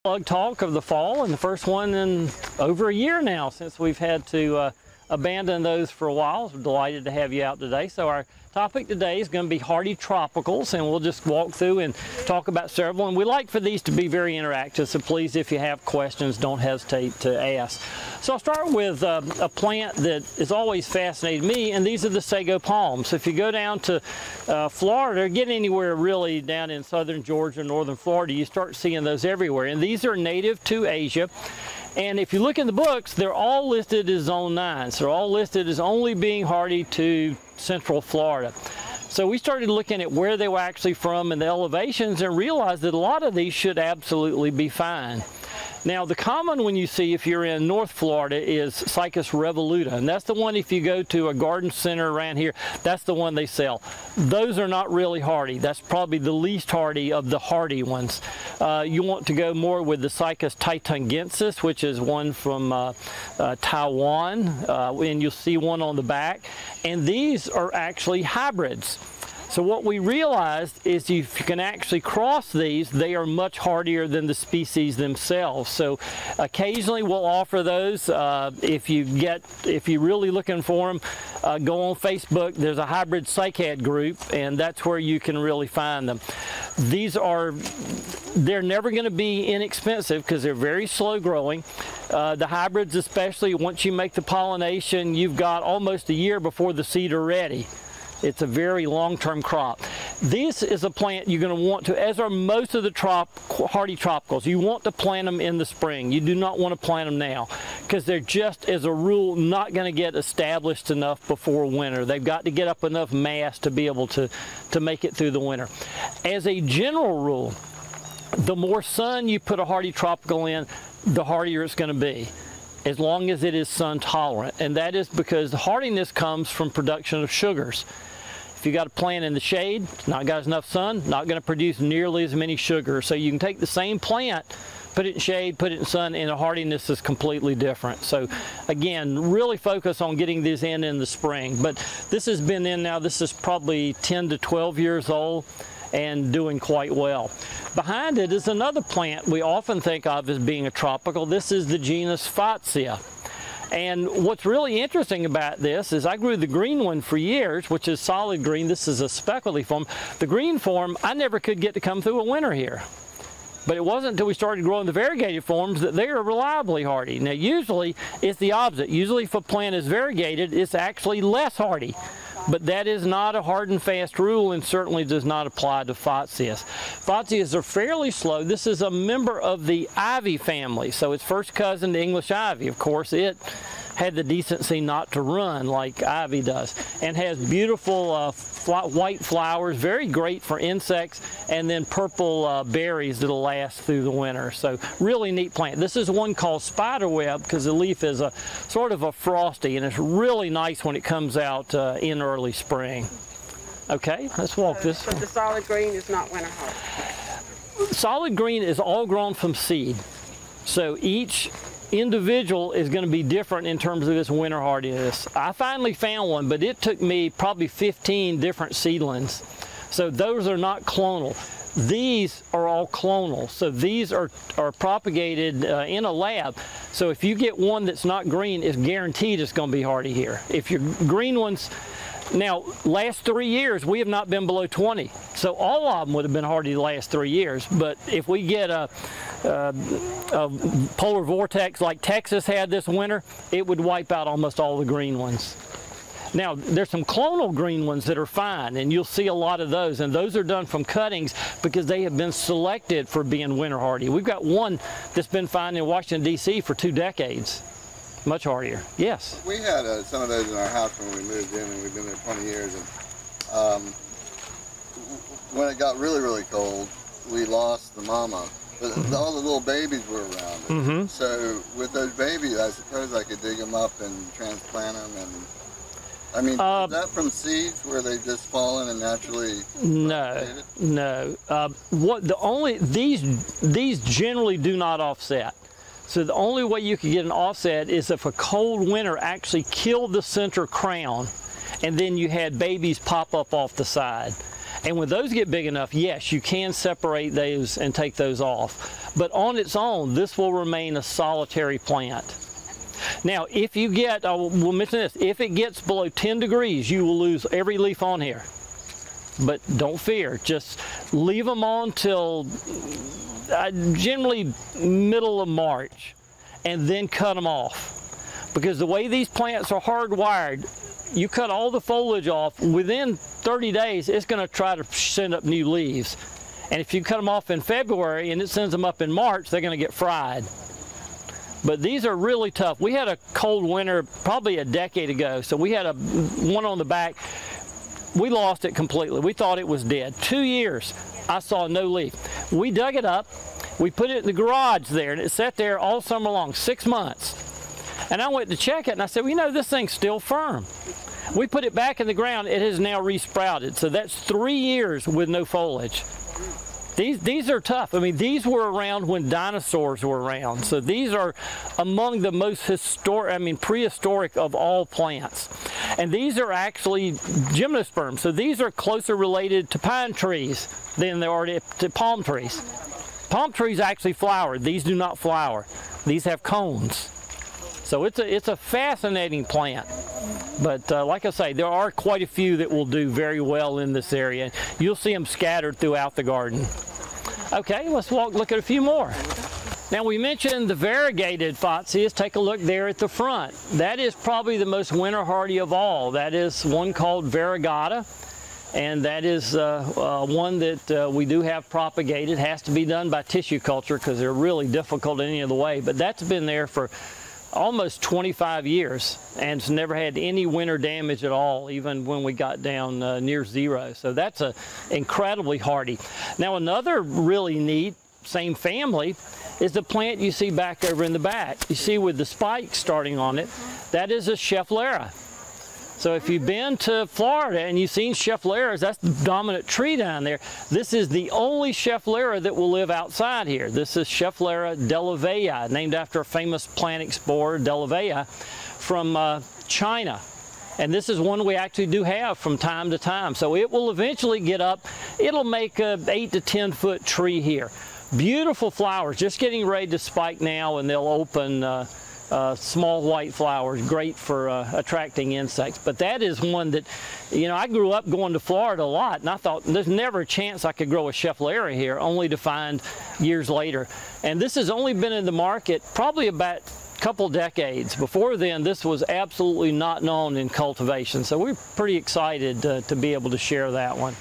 Unplugged talk of the fall, and the first one in over a year now since we've had to abandon those for a while. We're delighted to have you out today. So our topic today is going to be hardy tropicals, and we'll just walk through and talk about several. And we like for these to be very interactive, so please, if you have questions, don't hesitate to ask. So I'll start with a plant that has always fascinated me, and these are the sago palms. So if you go down to Florida, or get anywhere really down in southern Georgia, northern Florida, you start seeing those everywhere. And these are native to Asia. And if you look in the books, they're all listed as zone 9. So they're all listed as only being hardy to central Florida. So we started looking at where they were actually from and the elevations, and realized that a lot of these should absolutely be fine. Now, the common one you see if you're in North Florida is Cycas revoluta, and that's the one, if you go to a garden center around here, that's the one they sell. Those are not really hardy. That's probably the least hardy of the hardy ones. You want to go more with the Cycas taitangensis, which is one from Taiwan, and you'll see one on the back. And these are actually hybrids. So what we realized is if you can actually cross these, they are much hardier than the species themselves. So occasionally we'll offer those. If you're really looking for them, go on Facebook. There's a hybrid cycad group, and that's where you can really find them. They're never going to be inexpensive because they're very slow growing. The hybrids, especially once you make the pollination, you've got almost a year before the seed are ready. It's a very long-term crop. This is a plant you're going to want to, as are most of the hardy tropicals, you want to plant them in the spring. You do not want to plant them now because they're just, as a rule, not going to get established enough before winter. They've got to get up enough mass to be able to make it through the winter. As a general rule, the more sun you put a hardy tropical in, the hardier it's going to be, as long as it is sun tolerant. And that is because the hardiness comes from production of sugars. If you got a plant in the shade, it's not got enough sun, not going to produce nearly as many sugars. So you can take the same plant, put it in shade, put it in sun, and the hardiness is completely different. So again, really focus on getting these in the spring. But this has been in now, this is probably 10 to 12 years old and doing quite well. Behind it is another plant we often think of as being a tropical. This is the genus Fatsia. And what's really interesting about this is I grew the green one for years, which is solid green. This is a speckledy form. The green form, I never could get to come through a winter here. But it wasn't until we started growing the variegated forms that they are reliably hardy. Now, usually it's the opposite. Usually if a plant is variegated, it's actually less hardy. But that is not a hard and fast rule, and certainly does not apply to Fatsias. Fatsias are fairly slow. This is a member of the ivy family, so it's first cousin to English ivy. Of course, it had the decency not to run like ivy does, and has beautiful white flowers, very great for insects, and then purple berries that'll last through the winter. So really neat plant. This is one called spiderweb because the leaf is a sort of a frosty, and it's really nice when it comes out in early spring. Okay, let's walk this. So the solid green is not winter hardy? Solid green is all grown from seed. So each individual is going to be different in terms of its winter hardiness. I finally found one, but it took me probably 15 different seedlings. So those are not clonal. These are all clonal. So these are propagated in a lab. So if you get one that's not green, it's guaranteed it's going to be hardy here. If your green ones, now last 3 years we have not been below 20. So all of them would have been hardy the last 3 years. But if we get a polar vortex like Texas had this winter, it would wipe out almost all the green ones. Now, there's some clonal green ones that are fine, and you'll see a lot of those, and those are done from cuttings because they have been selected for being winter hardy. We've got one that's been found in Washington, D.C. for 2 decades. Much hardier. Yes? We had some of those in our house when we moved in, and we've been there 20 years. And when it got really, really cold, we lost the mama. But all the little babies were around it. Mm-hmm. So with those babies, I suppose I could dig them up and transplant them. And I mean, is that from seeds where they just fallen and naturally? No, no. These generally do not offset. So the only way you could get an offset is if a cold winter actually killed the center crown, and then you had babies pop up off the side. And when those get big enough, yes, you can separate those and take those off. But on its own, this will remain a solitary plant. Now, if you get, we'll mention this, if it gets below 10 degrees, you will lose every leaf on here. But don't fear, just leave them on till generally middle of March, and then cut them off. Because the way these plants are hardwired, you cut all the foliage off, within 30 days, it's going to try to send up new leaves. And if you cut them off in February and it sends them up in March, they're going to get fried. But these are really tough. We had a cold winter probably a decade ago, so we had one on the back. We lost it completely. We thought it was dead. 2 years, I saw no leaf. We dug it up, we put it in the garage there, and it sat there all summer long, 6 months. And I went to check it, and I said, well, you know, this thing's still firm. We put it back in the ground, it has now resprouted. So that's 3 years with no foliage. These are tough. I mean, these were around when dinosaurs were around. So these are among the most prehistoric of all plants. And these are actually gymnosperms. So these are closer related to pine trees than they are to palm trees. Palm trees actually flower. These do not flower. These have cones. So it's a fascinating plant. But like I say, there are quite a few that will do very well in this area. You'll see them scattered throughout the garden. Okay, let's look at a few more. Now, we mentioned the variegated Fatsias. Take a look there at the front. That is probably the most winter hardy of all. That is one called variegata, and that is one that we do have propagated. It has to be done by tissue culture because they're really difficult any other way. But that's been there for almost 25 years, and it's never had any winter damage at all, even when we got down near zero. So that's incredibly hardy. Now, another really neat, same family, is the plant you see back over in the back. You see with the spikes starting on it, that is a schefflera. So if you've been to Florida and you've seen scheffleras, that's the dominant tree down there. This is the only schefflera that will live outside here. This is Schefflera delavea, named after a famous plant explorer, delavea, from China. And this is one we actually do have from time to time. So it will eventually get up. It'll make an 8 to 10 foot tree here. Beautiful flowers, just getting ready to spike now, and they'll open small white flowers, great for attracting insects. But that is one that, you know, I grew up going to Florida a lot, and I thought there's never a chance I could grow a schefflera here, only to find years later. And this has only been in the market probably about a couple decades. Before then, this was absolutely not known in cultivation. So we're pretty excited to be able to share that one.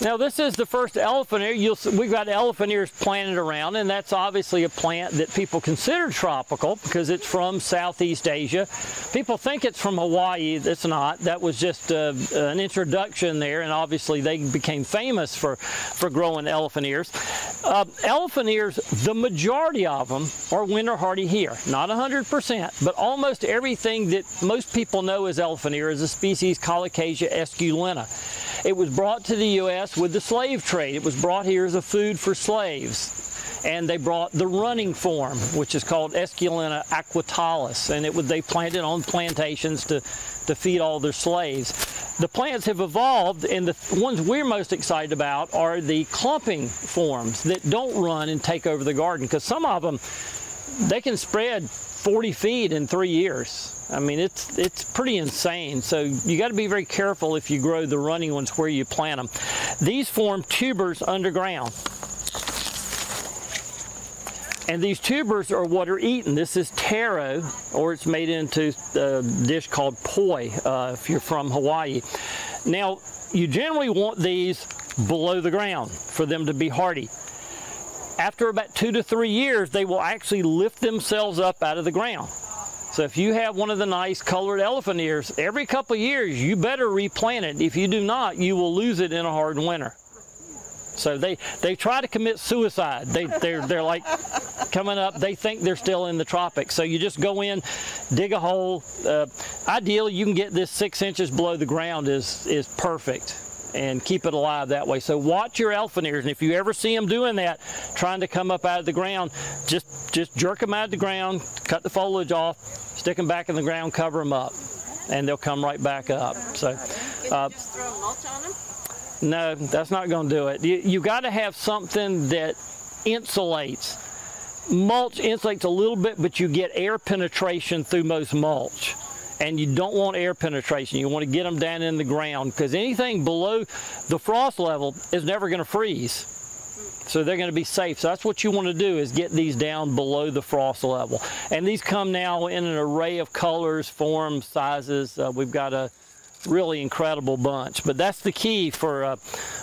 Now, this is the first elephant ear. We've got elephant ears planted around, and that's obviously a plant that people consider tropical because it's from Southeast Asia. People think it's from Hawaii. It's not. That was just an introduction there, and obviously they became famous for growing elephant ears. Elephant ears, the majority of them are winter hardy here. Not 100%, but almost everything that most people know as elephant ear is a species Colocasia esculenta. It was brought to the U.S. with the slave trade. It was brought here as a food for slaves. And they brought the running form, which is called Esculenta aquatalis, and they planted on plantations to feed all their slaves. The plants have evolved, and the ones we're most excited about are the clumping forms that don't run and take over the garden, because some of them, they can spread 40 feet in 3 years. I mean, it's pretty insane. So you got to be very careful if you grow the running ones where you plant them. These form tubers underground. And these tubers are what are eaten. This is taro, or it's made into a dish called poi, if you're from Hawaii. Now, you generally want these below the ground for them to be hardy. After about 2 to 3 years, they will actually lift themselves up out of the ground. So if you have one of the nice colored elephant ears, every couple of years, you better replant it. If you do not, you will lose it in a hard winter. So they try to commit suicide. They're like coming up, they think they're still in the tropics. So you just go in, dig a hole. Ideally, you can get this 6 inches below the ground is perfect, and keep it alive that way. So watch your elephant ears, and if you ever see them doing that, trying to come up out of the ground, just jerk them out of the ground, cut the foliage off, stick them back in the ground, cover them up. and they'll come right back up. So, Can you just throw mulch on them? no, that's not going to do it. You got to have something that insulates. Mulch insulates a little bit, but you get air penetration through most mulch. And you don't want air penetration. You want to get them down in the ground, because anything below the frost level is never going to freeze. So they're going to be safe. So that's what you want to do, is get these down below the frost level. And these come now in an array of colors, forms, sizes. We've got a really incredible bunch. But that's the key for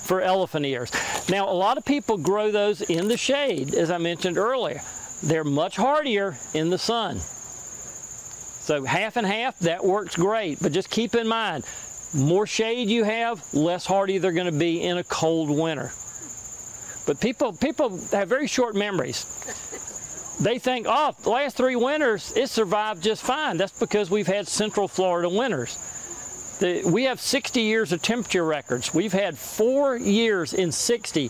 elephant ears. Now, a lot of people grow those in the shade, as I mentioned earlier. They're much hardier in the sun. So half and half, that works great. But just keep in mind, more shade you have, less hardy they're going to be in a cold winter. But people have very short memories. They think, oh, the last 3 winters, it survived just fine. That's because we've had Central Florida winters. We have 60 years of temperature records. We've had 4 years in 60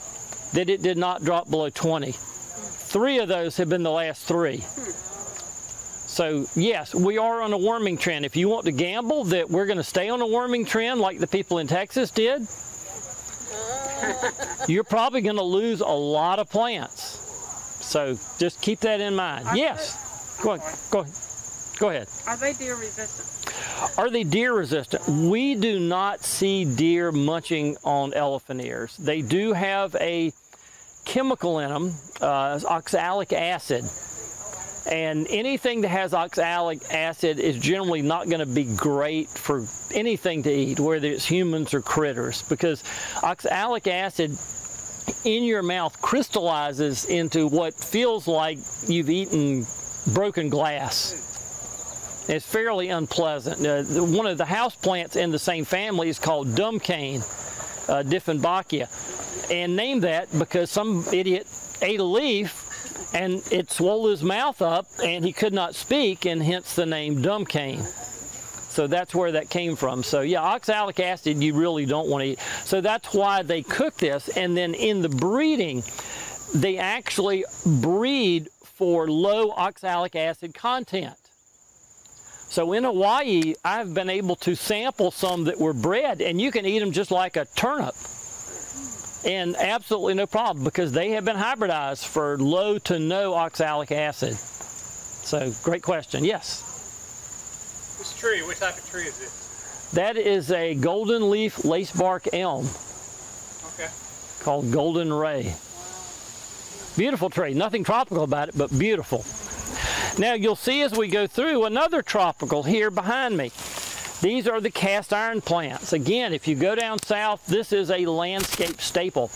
that it did not drop below 20. 3 of those have been the last 3. So yes, we are on a warming trend. If you want to gamble that we're going to stay on a warming trend like the people in Texas did, you're probably going to lose a lot of plants. So just keep that in mind. Yes. Go ahead. Are they deer resistant? Are they deer resistant? We do not see deer munching on elephant ears. They do have a chemical in them, oxalic acid. And anything that has oxalic acid is generally not going to be great for anything to eat, whether it's humans or critters, because oxalic acid in your mouth crystallizes into what feels like you've eaten broken glass. It's fairly unpleasant. One of the house plants in the same family is called dumb cane, Dieffenbachia, and named that because some idiot ate a leaf and it swelled his mouth up and he could not speak, and hence the name dumb cane. So that's where that came from. So yeah, oxalic acid you really don't want to eat. So that's why they cook this, and then in the breeding, they actually breed for low oxalic acid content. So in Hawaii, I've been able to sample some that were bred, and you can eat them just like a turnip. And absolutely no problem, because they have been hybridized for low to no oxalic acid. So great question. Yes? This tree, what type of tree is this? That is a golden leaf lacebark elm. Okay. Called Golden Ray. Beautiful tree. Nothing tropical about it, but beautiful. Now you'll see as we go through another tropical here behind me. These are the cast iron plants. Again, if you go down south, this is a landscape staple.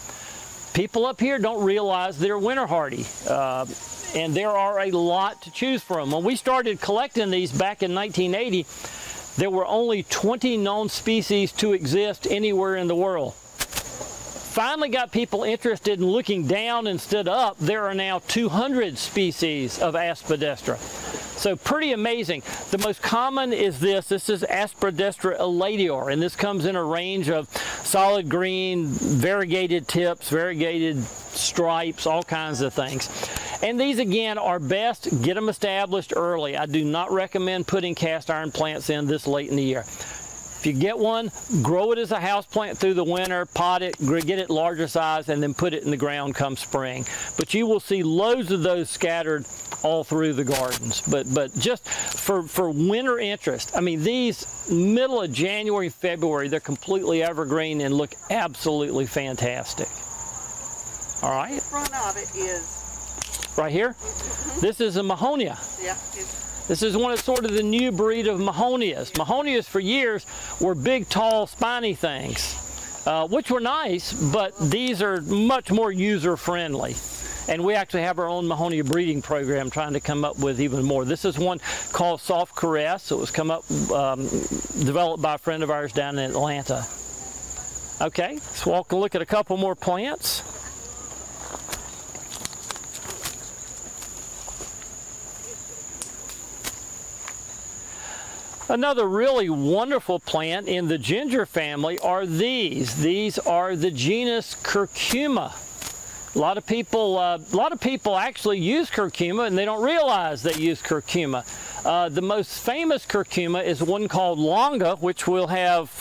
People up here don't realize they're winter hardy, and there are a lot to choose from. When we started collecting these back in 1980, there were only 20 known species to exist anywhere in the world. Finally got people interested in looking down instead of up. There are now 200 species of Aspidistra. So pretty amazing. The most common is this. This is Aspidistra elatior, and this comes in a range of solid green, variegated tips, variegated stripes, all kinds of things. And these again are best, get them established early. I do not recommend putting cast iron plants in this late in the year. If you get one, grow it as a house plant through the winter, pot it, get it larger size, and then put it in the ground come spring. But you will see loads of those scattered all through the gardens. But just for winter interest, I mean, these middle of January, February, they're completely evergreen and look absolutely fantastic. All right. In front of it is. Right here? Mm-hmm. This is a Mahonia. Yeah. This is one of sort of the new breed of Mahonias. Mahonias for years were big, tall, spiny things, which were nice, but these are much more user-friendly. And we actually have our own Mahonia breeding program trying to come up with even more. This is one called Soft Caress. It was developed by a friend of ours down in Atlanta. Okay, so we'll look at a couple more plants. Another really wonderful plant in the ginger family are these. These are the genus Curcuma. A lot of people actually use curcuma, and they don't realize they use curcuma. The most famous curcuma is one called longa, which will have,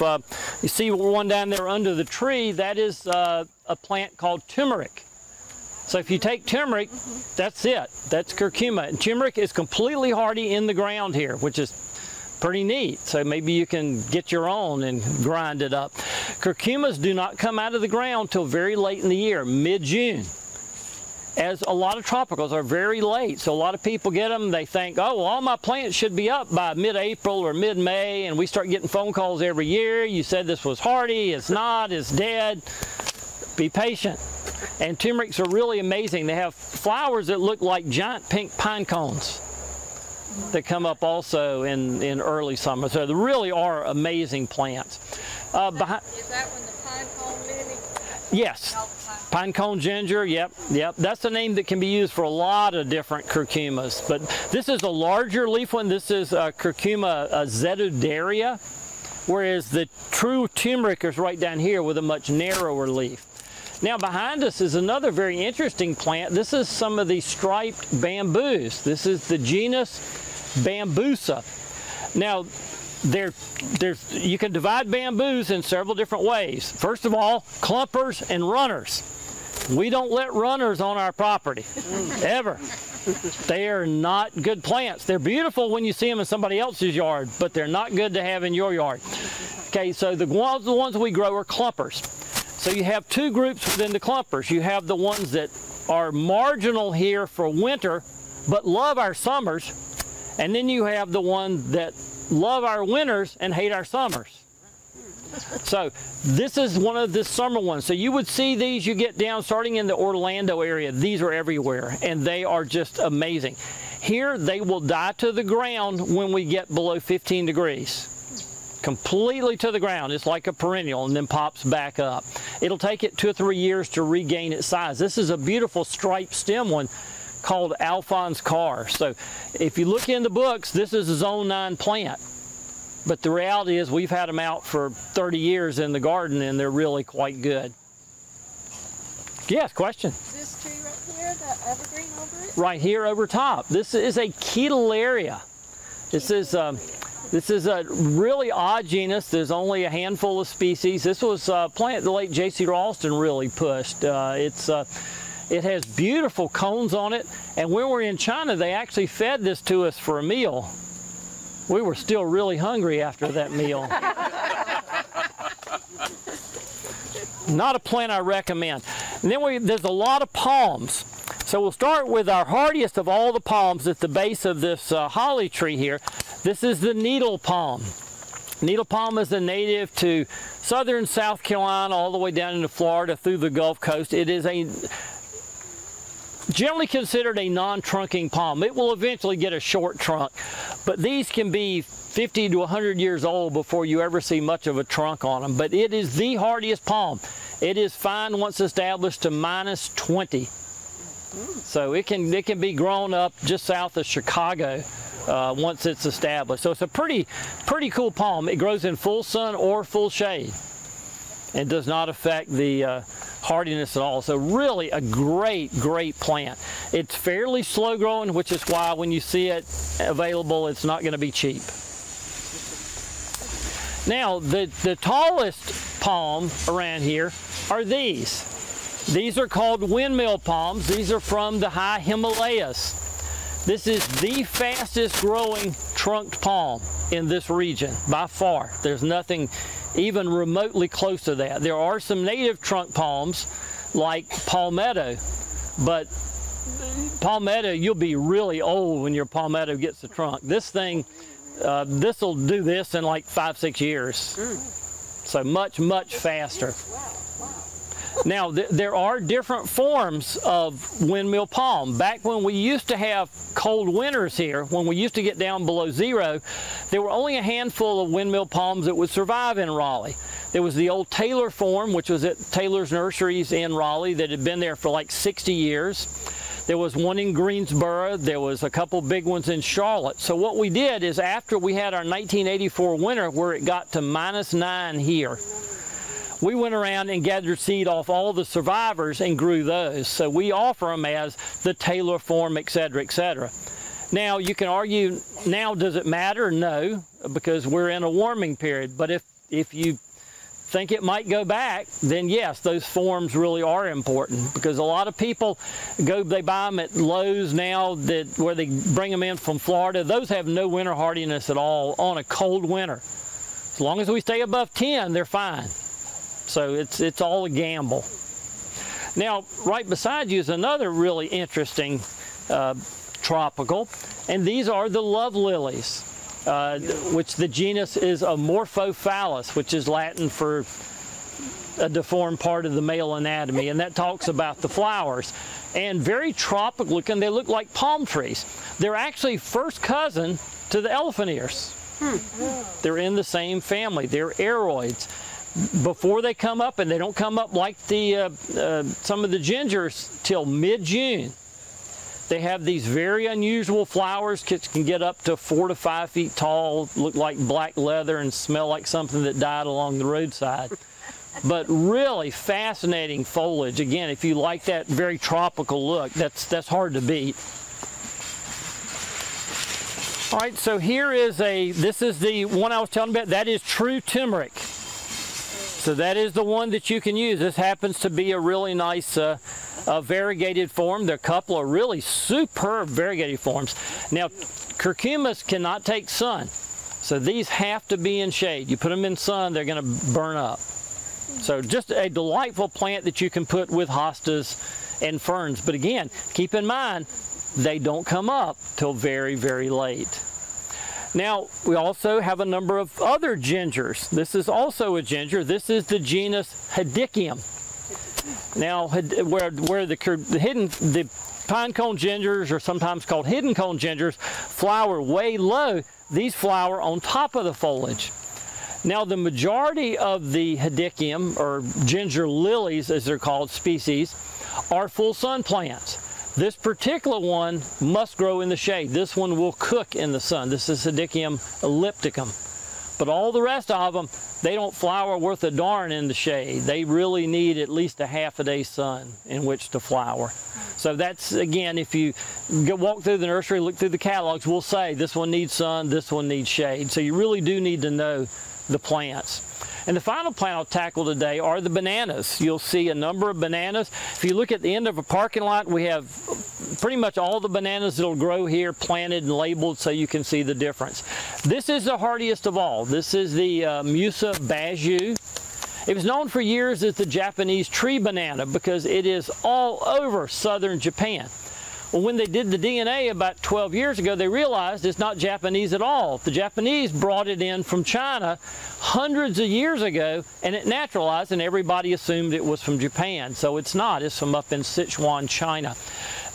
you see one down there under the tree, that is a plant called turmeric. So if you take turmeric, that's it. That's curcuma. And turmeric is completely hardy in the ground here, which is pretty neat. So maybe you can get your own and grind it up. Curcumas do not come out of the ground till very late in the year, mid-June. As a lot of tropicals are very late, so a lot of people get them, they think, oh, well, all my plants should be up by mid-April or mid-May, and we start getting phone calls every year. You said this was hardy, it's not, it's dead. Be patient. And turmerics are really amazing. They have flowers that look like giant pink pine cones that come up also in early summer. So they really are amazing plants. Is that when the pine cone lily? Yes. Pine cone ginger, yep. That's a name that can be used for a lot of different curcumas. But this is a larger leaf one. This is Curcuma zetudaria, whereas the true turmeric is right down here with a much narrower leaf. Now behind us is another very interesting plant. This is some of the striped bamboos. This is the genus Bambusa. Now, you can divide bamboos in several different ways. First of all, clumpers and runners. We don't let runners on our property, ever. They are not good plants. They're beautiful when you see them in somebody else's yard, but they're not good to have in your yard. Okay, so the ones we grow are clumpers. So you have two groups within the clumpers. You have the ones that are marginal here for winter, but love our summers. And then you have the ones that love our winters and hate our summers. So this is one of the summer ones. So you would see these, you get down starting in the Orlando area, these are everywhere and they are just amazing. Here they will die to the ground when we get below 15 degrees. Completely to the ground. It's like a perennial and then pops back up. It'll take it 2 or 3 years to regain its size. This is a beautiful striped stem one called Alphonse Carr. So if you look in the books, this is a Zone 9 plant. But the reality is we've had them out for 30 years in the garden and they're really quite good. Yes, question? This tree right here, the evergreen over it? Right here over top. This is a Ketelaria. This is a really odd genus. There's only a handful of species. This was a plant the late J.C. Ralston really pushed. It has beautiful cones on it, and when we were in China, they actually fed this to us for a meal. We were still really hungry after that meal. Not a plant I recommend. And then there's a lot of palms. So we'll start with our hardiest of all the palms at the base of this holly tree here. This is the needle palm. Needle palm is a native to southern South Carolina all the way down into Florida through the Gulf Coast. It is generally considered a non-trunking palm. It will eventually get a short trunk, but these can be 50 to 100 years old before you ever see much of a trunk on them. But it is the hardiest palm. It is fine once established to minus 20. So it can be grown up just south of Chicago once it's established. So it's a pretty cool palm. It grows in full sun or full shade and does not affect the hardiness at all. So really a great plant. It's fairly slow growing, which is why when you see it available, it's not going to be cheap. Now the tallest palm around here are these. These are called windmill palms. These are from the high Himalayas. This is the fastest growing trunked palm in this region by far. There's nothing even remotely close to that. There are some native trunk palms like palmetto, but palmetto, you'll be really old when your palmetto gets the trunk. This thing, this will do this in like 5-6 years. So much faster. Now, there are different forms of windmill palm. Back when we used to have cold winters here, when we used to get down below zero, there were only a handful of windmill palms that would survive in Raleigh. There was the old Taylor form, which was at Taylor's Nurseries in Raleigh, that had been there for like 60 years. There was one in Greensboro. There was a couple big ones in Charlotte. So what we did is after we had our 1984 winter where it got to -9 here, we went around and gathered seed off all the survivors and grew those. So we offer them as the Taylor form, etc., etc. Now, you can argue, now does it matter? No, because we're in a warming period. But if you think it might go back, then yes, those forms really are important, because a lot of people they buy them at Lowe's now where they bring them in from Florida. Those have no winter hardiness at all on a cold winter. As long as we stay above 10, they're fine. So it's all a gamble. Now, right beside you is another really interesting tropical, and these are the love lilies. Which the genus is Amorphophallus, which is Latin for a deformed part of the male anatomy, and that talks about the flowers. And very tropical looking, they look like palm trees. They're actually first cousin to the elephant ears. They're in the same family. They're aroids. Before they come up, and they don't come up like some of the gingers till mid-June. They have these very unusual flowers that can get up to 4 to 5 feet tall, look like black leather, and smell like something that died along the roadside. But really fascinating foliage. Again, if you like that very tropical look, that's hard to beat. All right, so here is this is the one I was telling you about. That is true turmeric. So that is the one that you can use. This happens to be a really nice variegated form. There are a couple of really superb variegated forms. Now, curcumas cannot take sun, so these have to be in shade. You put them in sun, they're going to burn up. So just a delightful plant that you can put with hostas and ferns. But again, keep in mind, they don't come up till very, very late. Now, we also have a number of other gingers. This is also a ginger. This is the genus Hedychium. Now, where the pine cone gingers, or sometimes called hidden cone gingers, flower way low, these flower on top of the foliage. Now, the majority of the Hedychium, or ginger lilies as they're called, species, are full sun plants. This particular one must grow in the shade. This one will cook in the sun. This is Hedychium ellipticum. But all the rest of them, they don't flower worth a darn in the shade. They really need at least a half a day's sun in which to flower. So that's, again, if you walk through the nursery, look through the catalogs, we'll say this one needs sun, this one needs shade. So you really do need to know the plants. And the final plant I'll tackle today are the bananas. You'll see a number of bananas. If you look at the end of a parking lot, we have pretty much all the bananas that'll grow here planted and labeled so you can see the difference. This is the hardiest of all. This is the Musa baju. It was known for years as the Japanese tree banana because it is all over southern Japan. Well, when they did the DNA about 12 years ago, they realized it's not Japanese at all. The Japanese brought it in from China hundreds of years ago, and it naturalized, and everybody assumed it was from Japan. So it's not. It's from up in Sichuan, China.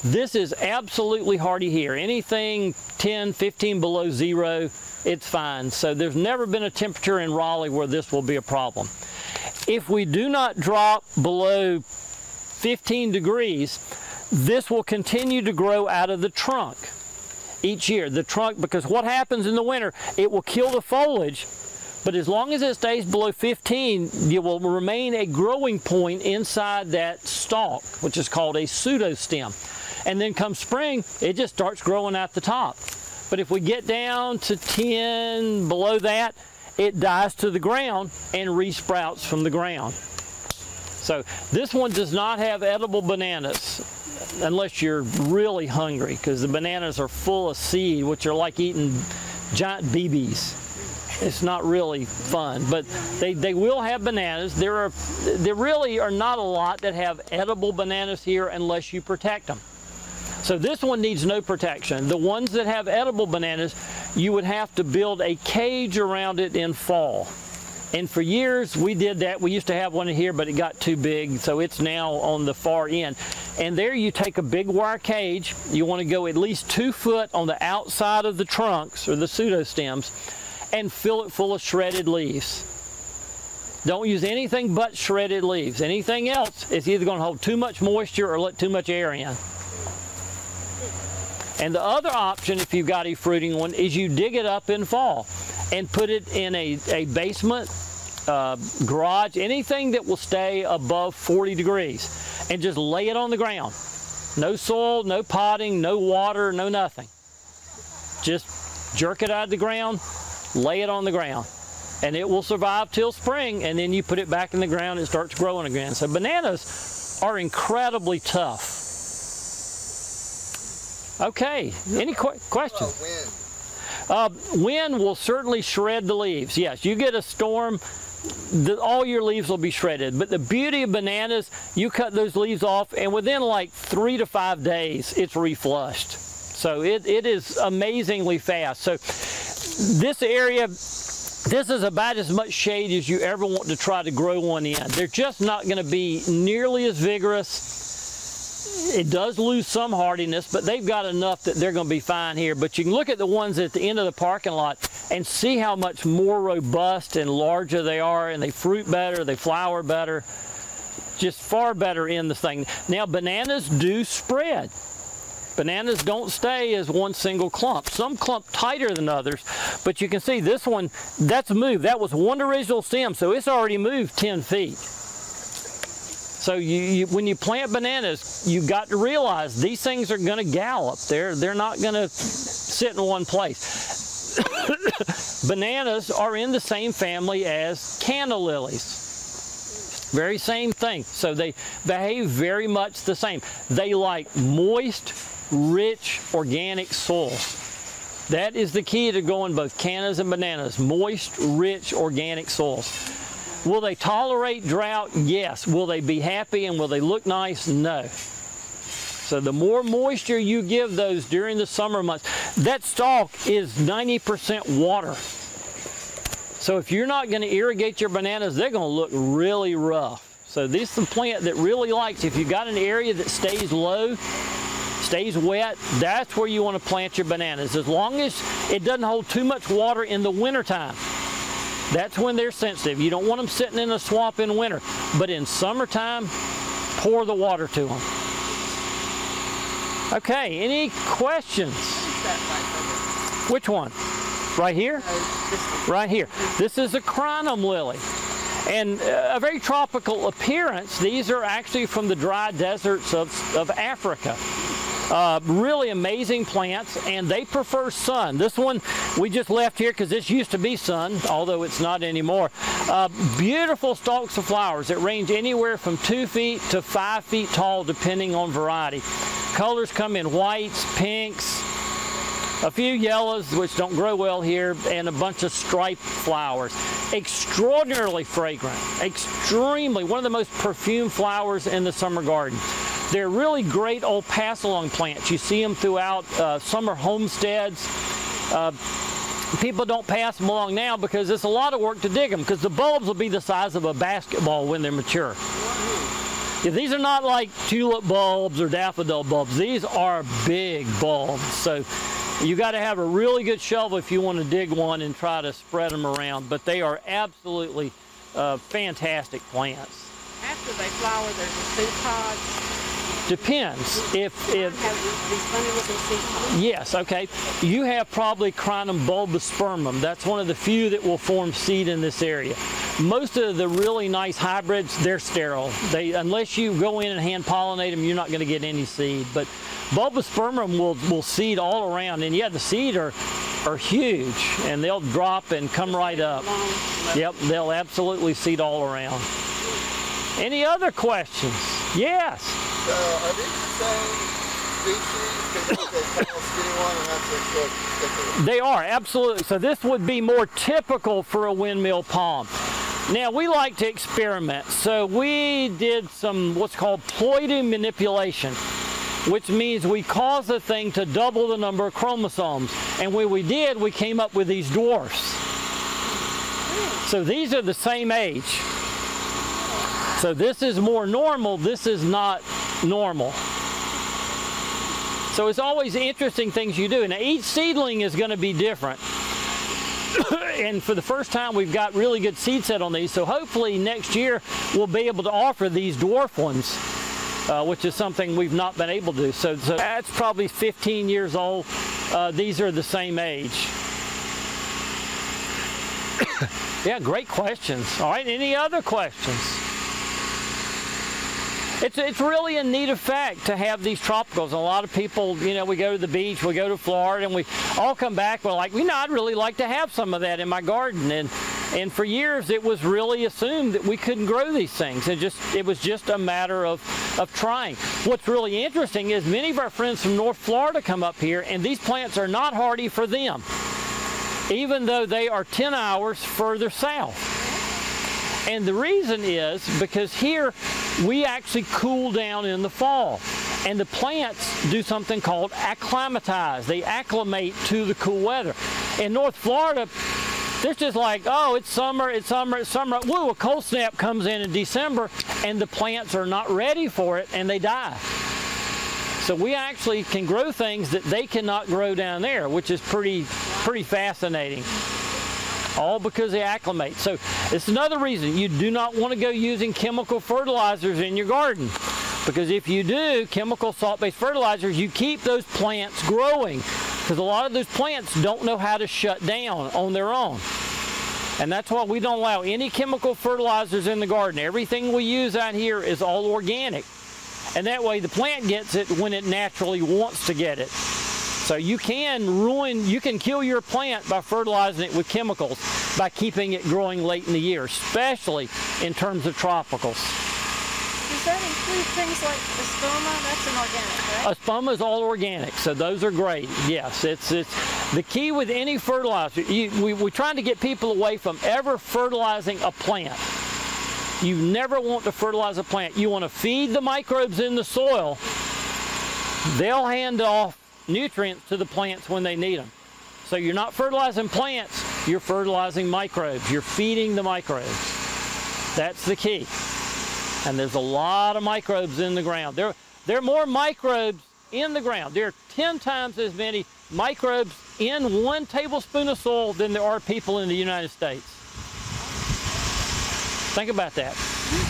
This is absolutely hardy here. Anything 10, 15 below zero, it's fine. So there's never been a temperature in Raleigh where this will be a problem. If we do not drop below 15 degrees, this will continue to grow out of the trunk each year. The trunk, because what happens in the winter, it will kill the foliage, but as long as it stays below 15, it will remain a growing point inside that stalk, which is called a pseudostem. And then come spring, it just starts growing out the top. But if we get down to 10, below that, it dies to the ground and resprouts from the ground. So this one does not have edible bananas, unless you're really hungry, because the bananas are full of seed, which are like eating giant BBs. It's not really fun, but they will have bananas. There really are not a lot that have edible bananas here unless you protect them. So this one needs no protection. The ones that have edible bananas, you would have to build a cage around it in fall. And for years we did that. We used to have one in here, but it got too big, so it's now on the far end. And there you take a big wire cage. You want to go at least 2 foot on the outside of the trunks, or the pseudostems, and fill it full of shredded leaves. Don't use anything but shredded leaves. Anything else is either going to hold too much moisture or let too much air in. And the other option, if you've got a fruiting one, is you dig it up in fall and put it in a basement, garage, anything that will stay above 40 degrees, and just lay it on the ground. No soil, no potting, no water, no nothing. Just jerk it out of the ground, lay it on the ground, and it will survive till spring, and then you put it back in the ground and it starts growing again. So bananas are incredibly tough. Okay, any questions? Wind will certainly shred the leaves. Yes, you get a storm, all your leaves will be shredded. But the beauty of bananas, you cut those leaves off, and within like 3 to 5 days, it's reflushed. So it is amazingly fast. So this area, this is about as much shade as you ever want to try to grow one in. They're just not going to be nearly as vigorous. It does lose some hardiness, but they've got enough that they're going to be fine here. But you can look at the ones at the end of the parking lot and see how much more robust and larger they are, and they fruit better, they flower better, just far better in the thing. Now, bananas do spread. Bananas don't stay as one single clump. Some clump tighter than others, but you can see this one, that's moved. That was one original stem, so it's already moved 10 feet. So when you plant bananas, you've got to realize these things are going to gallop. They're not going to sit in one place. Bananas are in the same family as canna lilies. Very same thing. So they behave very much the same. They like moist, rich, organic soils. That is the key to growing both cannas and bananas. Moist, rich, organic soils. Will they tolerate drought? Yes. Will they be happy and will they look nice? No. So the more moisture you give those during the summer months, that stalk is 90% water. So if you're not going to irrigate your bananas, they're going to look really rough. So this is the plant that really likes, if you've got an area that stays low, stays wet, that's where you want to plant your bananas. As long as it doesn't hold too much water in the wintertime. That's when they're sensitive. You don't want them sitting in a swamp in winter. But in summertime, pour the water to them. Okay, any questions? Which one? Right here? Right here. This is a crinum lily. And a very tropical appearance. These are actually from the dry deserts of Africa. Really amazing plants, and they prefer sun. This one we just left here because this used to be sun, although it's not anymore. Beautiful stalks of flowers that range anywhere from 2 feet to 5 feet tall, depending on variety. Colors come in whites, pinks, a few yellows, which don't grow well here, and a bunch of striped flowers. Extraordinarily fragrant, extremely, one of the most perfumed flowers in the summer garden. They're really great old pass-along plants. You see them throughout summer homesteads. People don't pass them along now because it's a lot of work to dig them, because the bulbs will be the size of a basketball when they're mature. Yeah, these are not like tulip bulbs or daffodil bulbs. These are big bulbs. So you got to have a really good shovel if you want to dig one and try to spread them around. But they are absolutely fantastic plants. After they flower, there's the seed pods. Depends. Have these funny looking seed pods. Yes, okay. You have probably Crinum bulbospermum. That's one of the few that will form seed in this area. Most of the really nice hybrids, they're sterile. Unless you go in and hand pollinate them, you're not going to get any seed. But bulbospermum will seed all around, and yeah, the seed are huge, and they'll drop and come right up. Yep, they'll absolutely seed all around. Any other questions? Yes. Are these the same species? They are, absolutely. So this would be more typical for a windmill palm. Now, we like to experiment. So we did some what's called ploidy manipulation, which means we caused the thing to double the number of chromosomes. And when we did, we came up with these dwarfs. So these are the same age. So this is more normal, this is not normal. So it's always interesting things you do. Now each seedling is going to be different. And for the first time we've got really good seed set on these, so hopefully next year we'll be able to offer these dwarf ones, which is something we've not been able to do. So that's probably 15 years old. These are the same age. Yeah, great questions. All right, any other questions? It's really a neat effect to have these tropicals. A lot of people, you know, we go to the beach, we go to Florida, and we all come back, we're like, you know, I'd really like to have some of that in my garden. And for years, it was really assumed that we couldn't grow these things. It was just a matter of trying. What's really interesting is many of our friends from North Florida come up here, and these plants are not hardy for them, even though they are 10 hours further south. And the reason is because here we actually cool down in the fall, and the plants do something called acclimatize. They acclimate to the cool weather. In North Florida, they're just like, oh, it's summer, it's summer, it's summer. Woo, a cold snap comes in December, and the plants are not ready for it, and they die. So we actually can grow things that they cannot grow down there, which is pretty fascinating. All because they acclimate. So it's another reason you do not want to go using chemical fertilizers in your garden, because if you do chemical salt-based fertilizers, you keep those plants growing, because a lot of those plants don't know how to shut down on their own. And that's why we don't allow any chemical fertilizers in the garden. Everything we use out here is all organic, and that way the plant gets it when it naturally wants to get it. So you can kill your plant by fertilizing it with chemicals by keeping it growing late in the year, especially in terms of tropicals. Does that include things like Espoma? That's an organic, right? Espoma is all organic, so those are great. Yes, it's the key with any fertilizer. We're trying to get people away from ever fertilizing a plant. You never want to fertilize a plant. You want to feed the microbes in the soil. They'll hand off nutrients to the plants when they need them. So you're not fertilizing plants, you're fertilizing microbes. You're feeding the microbes. That's the key. And there's a lot of microbes in the ground. There are more microbes in the ground. There are 10 times as many microbes in 1 tablespoon of soil than there are people in the United States. Think about that.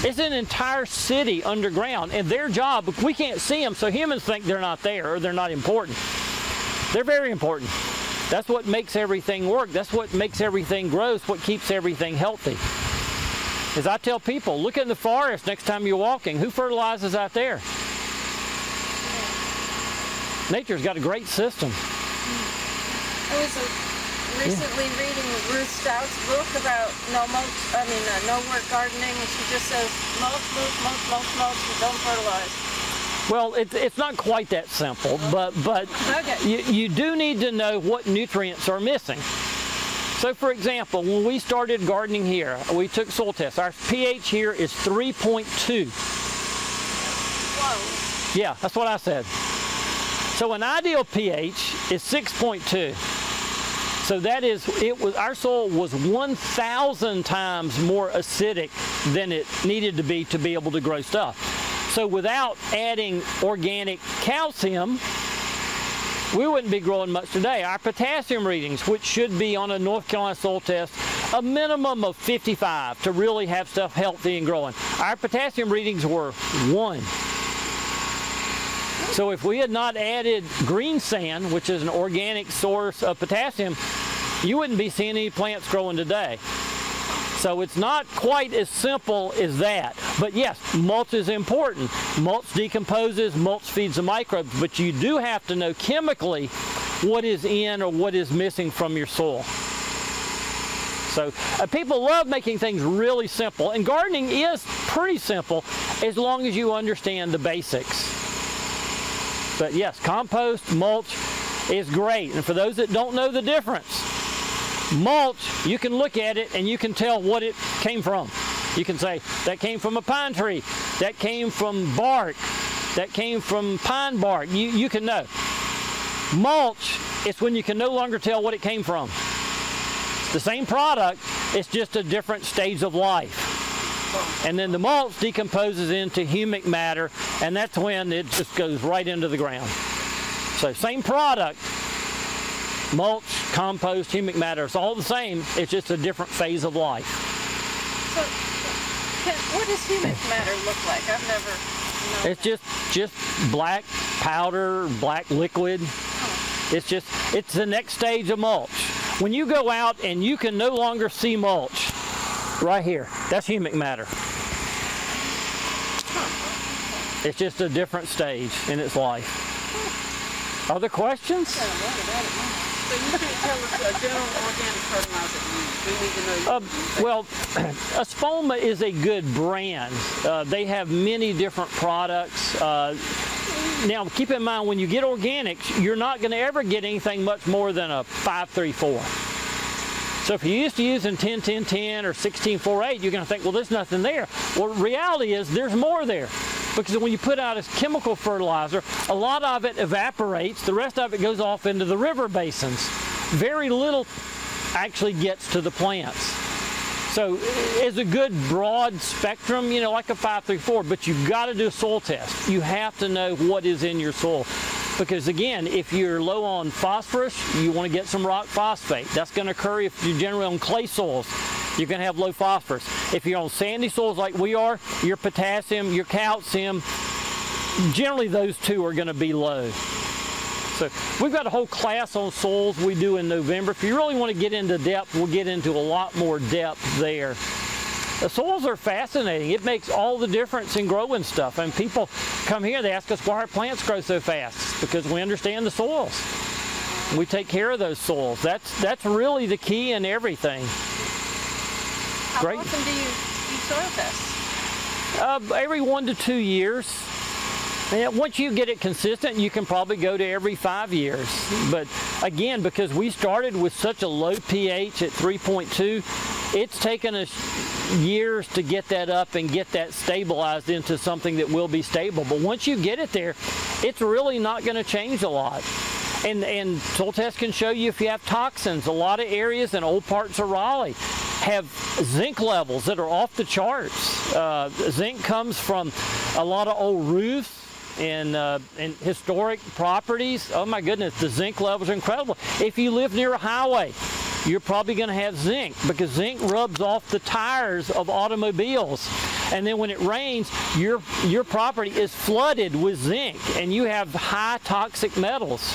It's an entire city underground, and their job, we can't see them, so humans think they're not there or they're not important. They're very important. That's what makes everything work. That's what makes everything grow. It's what keeps everything healthy. As I tell people, look in the forest next time you're walking. Who fertilizes out there? Nature's got a great system. I was recently reading Ruth Stout's book about no work gardening, and she just says mulch, but don't fertilize. Well, it's not quite that simple, but okay. you do need to know what nutrients are missing. So for example, when we started gardening here, we took soil tests. Our pH here is 3.2. Whoa. Yeah, that's what I said. So an ideal pH is 6.2. So that is, our soil was 1,000 times more acidic than it needed to be able to grow stuff. So without adding organic calcium, we wouldn't be growing much today. Our potassium readings, which should be on a North Carolina soil test, a minimum of 55 to really have stuff healthy and growing. Our potassium readings were 1. So if we had not added green sand, which is an organic source of potassium, you wouldn't be seeing any plants growing today. So it's not quite as simple as that. But yes, mulch is important. Mulch decomposes, mulch feeds the microbes, but you do have to know chemically what is in or what is missing from your soil. So people love making things really simple, and gardening is pretty simple as long as you understand the basics. But yes, compost, mulch is great. And for those that don't know the difference, mulch, you can look at it and you can tell what it came from. You can say, that came from a pine tree, that came from bark, that came from pine bark. You can know. Mulch is when you can no longer tell what it came from. It's the same product, it's just a different stage of life. And then the mulch decomposes into humic matter, and that's when it just goes right into the ground. So same product, mulch, compost, humic matter, it's all the same, it's just a different phase of life. So, what does humic matter look like? I've never known. It's just black powder, black liquid. It's the next stage of mulch. When you go out and you can no longer see mulch, right here, that's humic matter. It's just a different stage in its life. Other questions? So you can't tell us a general organic fertilizer you use. We need to know you Well, Espoma is a good brand. They have many different products. Now, keep in mind, when you get organics, you're not going to ever get anything much more than a 5-3-4. So if you're used to using 10-10-10 or 16-4-8, you're going to think, well, there's nothing there. Well, reality is there's more there. Because when you put out a chemical fertilizer, a lot of it evaporates. The rest of it goes off into the river basins. Very little actually gets to the plants. So it's a good broad spectrum, you know, like a 5-3-4, but you've got to do a soil test. You have to know what is in your soil. Because again, if you're low on phosphorus, you want to get some rock phosphate. That's going to occur if you're generally on clay soils. You're going to have low phosphorus. If you're on sandy soils like we are, your potassium, your calcium, generally those two are going to be low. So we've got a whole class on soils we do in November. If you really want to get into depth, we'll get into a lot more depth there. The soils are fascinating. It makes all the difference in growing stuff. And people come here, they ask us why our plants grow so fast. Because we understand the soils. We take care of those soils. That's really the key in everything. How often do you soil test? Every 1 to 2 years. And once you get it consistent, you can probably go to every 5 years. But again, because we started with such a low pH at 3.2, it's taken us years to get that up and get that stabilized into something that will be stable. But once you get it there, it's really not going to change a lot. And soil tests can show you if you have toxins. A lot of areas in old parts of Raleigh have zinc levels that are off the charts. Zinc comes from a lot of old roofs and historic properties. Oh my goodness, the zinc levels are incredible. If you live near a highway, you're probably going to have zinc because zinc rubs off the tires of automobiles. And then when it rains, your property is flooded with zinc and you have high toxic metals.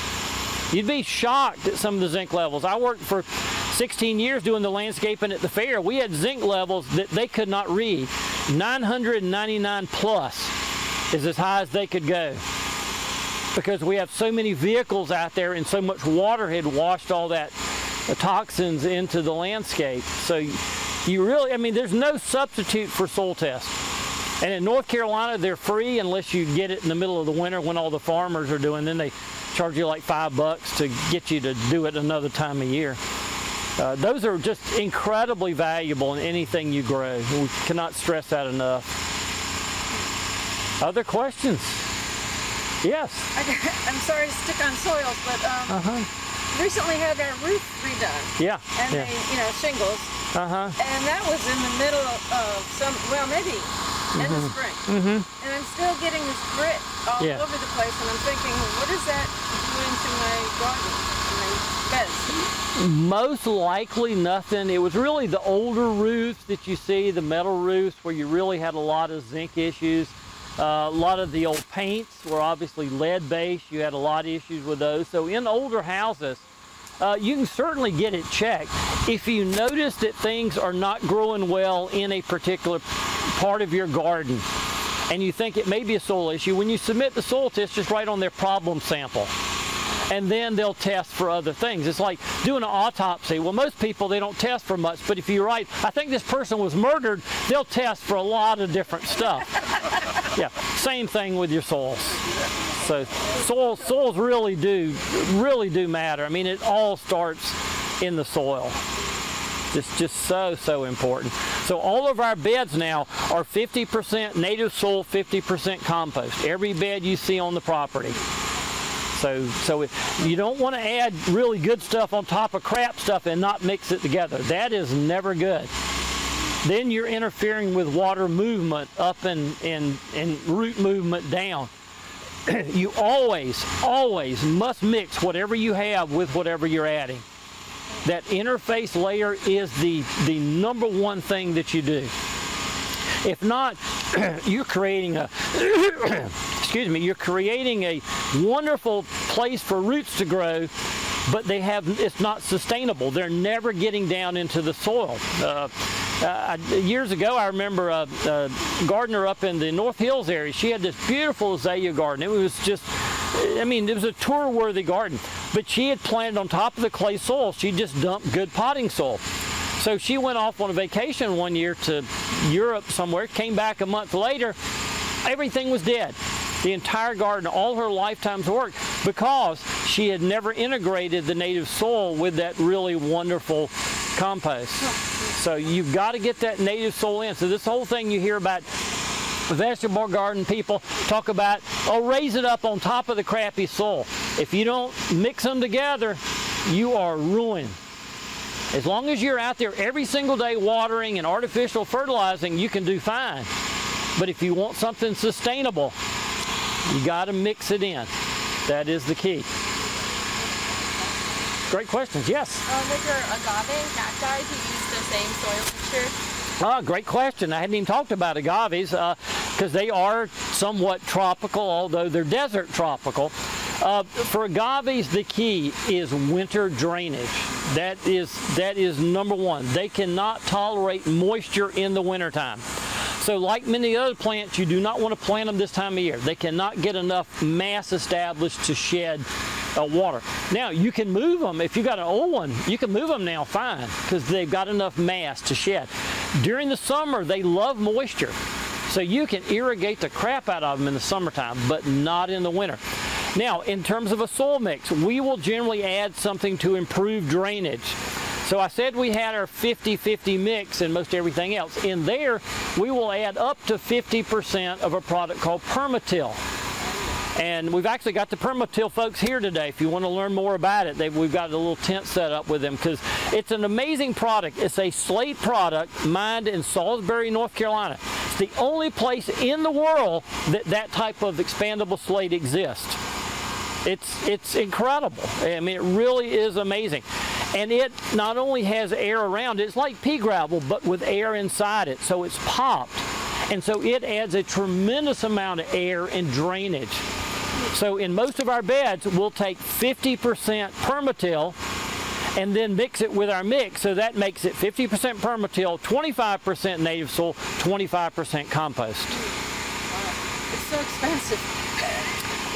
You'd be shocked at some of the zinc levels. I worked for 16 years doing the landscaping at the fair. We had zinc levels that they could not read. 999 plus is as high as they could go. Because we have so many vehicles out there and so much water had washed all that toxins into the landscape. So you really, I mean, there's no substitute for soil tests. And in North Carolina, they're free unless you get it in the middle of the winter when all the farmers are doing. Then they charge you like $5 to get you to do it another time of year. Those are just incredibly valuable in anything you grow. We cannot stress that enough. Other questions? Yes. I'm sorry to stick on soils, but recently had our roof redone. Yeah. And they, you know, shingles. And that was in the middle of some, well, maybe in the spring. And I'm still getting this grit all over the place, and I'm thinking, what does that do into my garden, my beds? Most likely nothing. It was really the older roofs that you see, the metal roofs, where you really had a lot of zinc issues. A lot of the old paints were obviously lead-based. You had a lot of issues with those. So in older houses, you can certainly get it checked. If you notice that things are not growing well in a particular part of your garden, and you think it may be a soil issue, when you submit the soil test, just write on their problem sample. And then they'll test for other things. It's like doing an autopsy. Well, most people, they don't test for much, but if you write, I think this person was murdered, they'll test for a lot of different stuff. Yeah, same thing with your soils. So soils really do matter. I mean, it all starts in the soil. It's just so important. So all of our beds now are 50% native soil, 50% compost. Every bed you see on the property. So you don't want to add really good stuff on top of crap stuff and not mix it together. That is never good. Then you're interfering with water movement up and root movement down. You always must mix whatever you have with whatever you're adding. That interface layer is the number one thing that you do. If not, you're creating a excuse me, you're creating a wonderful place for roots to grow, but it's not sustainable. They're never getting down into the soil. Years ago, I remember a gardener up in the North Hills area. She had this beautiful azalea garden. It was just, I mean, it was a tour-worthy garden. But she had planted on top of the clay soil. She just dumped good potting soil. So she went off on a vacation one year to Europe somewhere, came back a month later, everything was dead. The entire garden, all her lifetime's work, because she had never integrated the native soil with that really wonderful compost. So you've got to get that native soil in. So this whole thing you hear about vegetable garden people talk about, oh, raise it up on top of the crappy soil. If you don't mix them together, you are ruined. As long as you're out there every single day watering and artificial fertilizing, you can do fine. But if you want something sustainable, you got to mix it in. That is the key. Great questions. Yes? With your agave cacti, do you use the same soil mixture? Great question. I hadn't even talked about agaves because they are somewhat tropical, although they're desert tropical. For agaves, the key is winter drainage. That is number one. They cannot tolerate moisture in the wintertime. So like many other plants, you do not want to plant them this time of year. They cannot get enough mass established to shed water. Now, you can move them. If you got an old one, you can move them now fine because they've got enough mass to shed. During the summer, they love moisture. So you can irrigate the crap out of them in the summertime, but not in the winter. Now, in terms of a soil mix, we will generally add something to improve drainage. So I said we had our 50-50 mix and most everything else. In there, we will add up to 50% of a product called Permatil. And we've actually got the Permatil folks here today. If you want to learn more about it, we've got a little tent set up with them because it's an amazing product. It's a slate product mined in Salisbury, North Carolina. It's the only place in the world that that type of expandable slate exists. It's incredible. I mean, it really is amazing. And it not only has air around it, it's like pea gravel, but with air inside it, so it's popped. And so it adds a tremendous amount of air and drainage. So in most of our beds, we'll take 50% Permatil and then mix it with our mix. So that makes it 50% Permatil, 25% native soil, 25% compost. It's so expensive.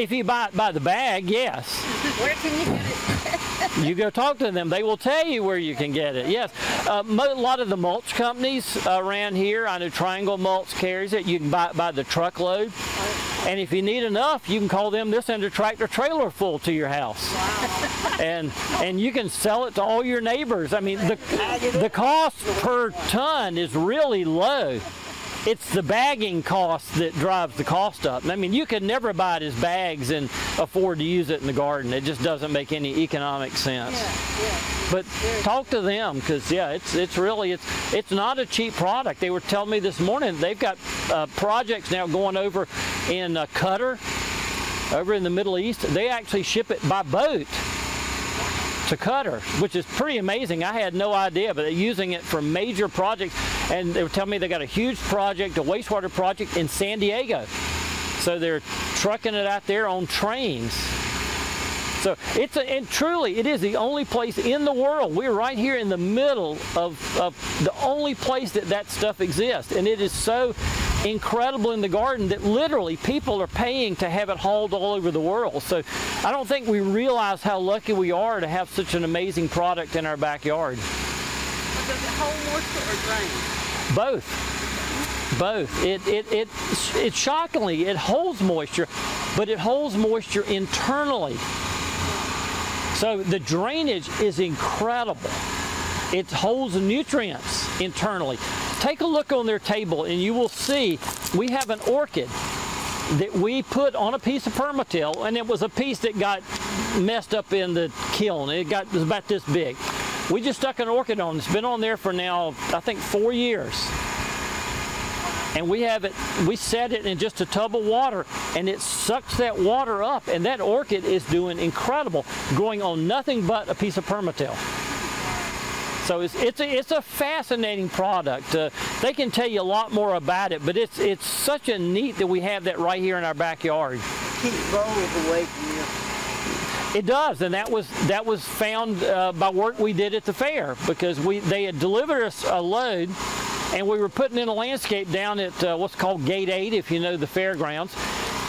If you buy it by the bag, yes. Where can you get it? You go talk to them. They will tell you where you can get it. Yes. A lot of the mulch companies around here, I know Triangle Mulch carries it. You can buy it by the truckload. And if you need enough, you can call them. They'll send a tractor trailer full to your house. Wow. And you can sell it to all your neighbors. I mean, the cost per ton is really low. It's the bagging cost that drives the cost up. I mean, you could never buy it as bags and afford to use it in the garden. It just doesn't make any economic sense. Yeah. But talk to them because, yeah, it's not a cheap product. They were telling me this morning they've got projects now going over in Qatar, over in the Middle East. They actually ship it by boat to Qatar, which is pretty amazing. I had no idea, but they're using it for major projects. And they were telling me they got a huge project, a wastewater project in San Diego. So they're trucking it out there on trains. So and truly, it is the only place in the world. We're right here in the middle of the only place that stuff exists. And it is so incredible in the garden that literally people are paying to have it hauled all over the world. So I don't think we realize how lucky we are to have such an amazing product in our backyard. But does it hold moisture or drain? Both. It shockingly, it holds moisture, but it holds moisture internally. So the drainage is incredible. It holds nutrients internally. Take a look on their table and you will see we have an orchid that we put on a piece of Permatil, and it was a piece that got messed up in the kiln. It was about this big. We just stuck an orchid on. It's been on there for now, I think, 4 years. And we set it in just a tub of water, and it sucks that water up, and that orchid is doing incredible, growing on nothing but a piece of Permatil. So it's a fascinating product. They can tell you a lot more about it, but it's such a neat that we have that right here in our backyard. Keep voles away from you. It does, and that was found by work we did at the fair, because they had delivered us a load and we were putting in a landscape down at what's called Gate 8, if you know the fairgrounds.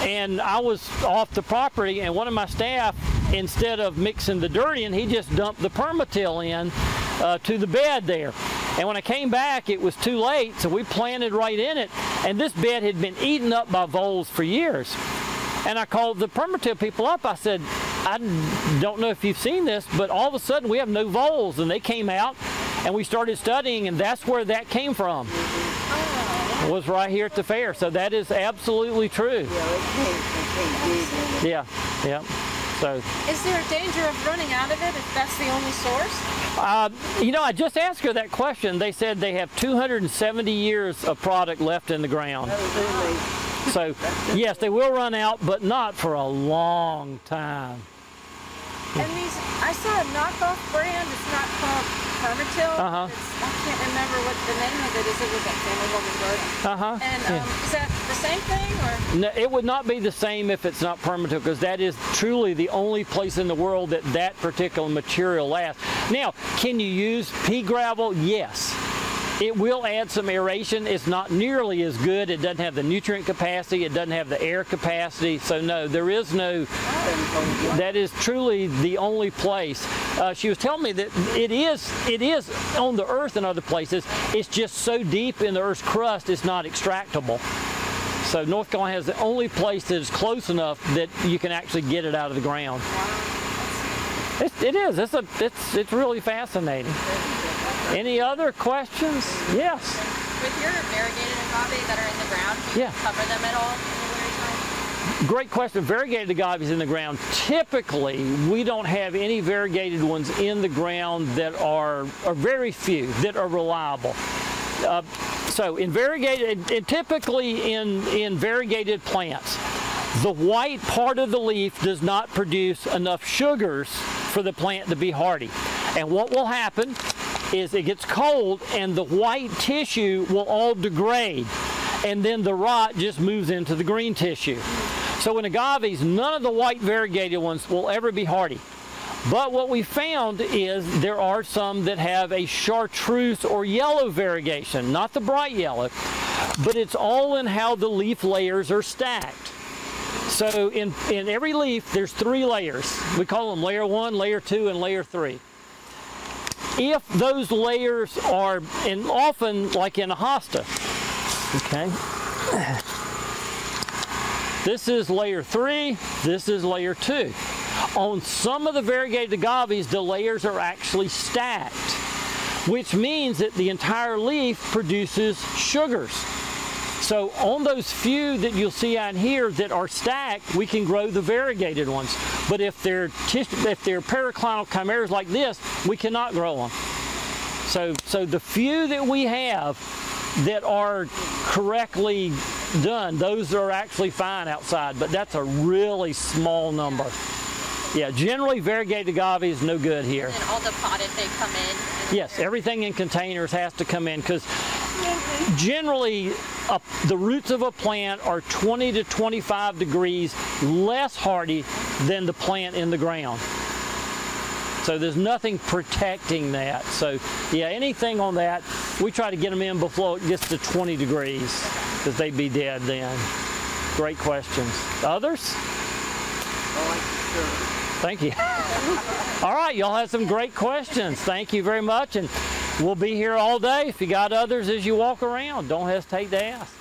And I was off the property, and one of my staff, instead of mixing the dirt in, he just dumped the permatill in to the bed there. And when I came back, it was too late, so we planted right in it, and this bed had been eaten up by voles for years. And I called the permatill people up. I said, I don't know if you've seen this, but all of a sudden we have no voles. And they came out, and we started studying, and that's where that came from. It was right here at the fair. So that is absolutely true. Yeah, yeah. So, is there a danger of running out of it if that's the only source? You know, I just asked her that question. They said they have 270 years of product left in the ground. So, yes, they will run out, but not for a long time. And these, I saw a knockoff brand. It's not called Permatil. I can't remember what the name of it is. It was at Family Home and Garden. And is that the same thing, or? No, it would not be the same if it's not Permatil, because that is truly the only place in the world that that particular material lasts. Now, can you use pea gravel? Yes. It will add some aeration. It's not nearly as good. It doesn't have the nutrient capacity. It doesn't have the air capacity. So no, there is no, that is truly the only place. She was telling me that it is on the earth in other places. It's just so deep in the earth's crust, it's not extractable. So North Carolina is the only place that is close enough that you can actually get it out of the ground. It is. It's really fascinating. Any other questions? Yes. With your variegated agave that are in the ground, do you cover them at all in the wintertime? Great question. Variegated agaves in the ground. Typically, we don't have any variegated ones in the ground that are very few that are reliable. So in variegated, and typically in variegated plants, the white part of the leaf does not produce enough sugars for the plant to be hardy. And what will happen is it gets cold and the white tissue will all degrade, and then the rot just moves into the green tissue. So in agaves, none of the white variegated ones will ever be hardy. But what we found is there are some that have a chartreuse or yellow variegation, not the bright yellow, but it's all in how the leaf layers are stacked. So in every leaf, there's 3 layers. We call them layer 1, layer 2, and layer 3. If those layers are, and often like in a hosta, okay, this is layer 3, this is layer 2. On some of the variegated agaves, the layers are actually stacked, which means that the entire leaf produces sugars. So on those few that you'll see on here that are stacked, we can grow the variegated ones. But if they're paraclinal chimeras like this, we cannot grow them. So the few that we have that are correctly done, those are actually fine outside, but that's a really small number. Yeah, generally variegated agave is no good here. And all the potted, they come in? Yes, everything in containers has to come in, because generally the roots of a plant are 20 to 25 degrees less hardy than the plant in the ground. So there's nothing protecting that. So yeah, anything on that, we try to get them in before it gets to 20 degrees, because they'd be dead then. Great questions. Others? Thank you. All right, y'all have some great questions. Thank you very much, and we'll be here all day. If you got others as you walk around, don't hesitate to ask.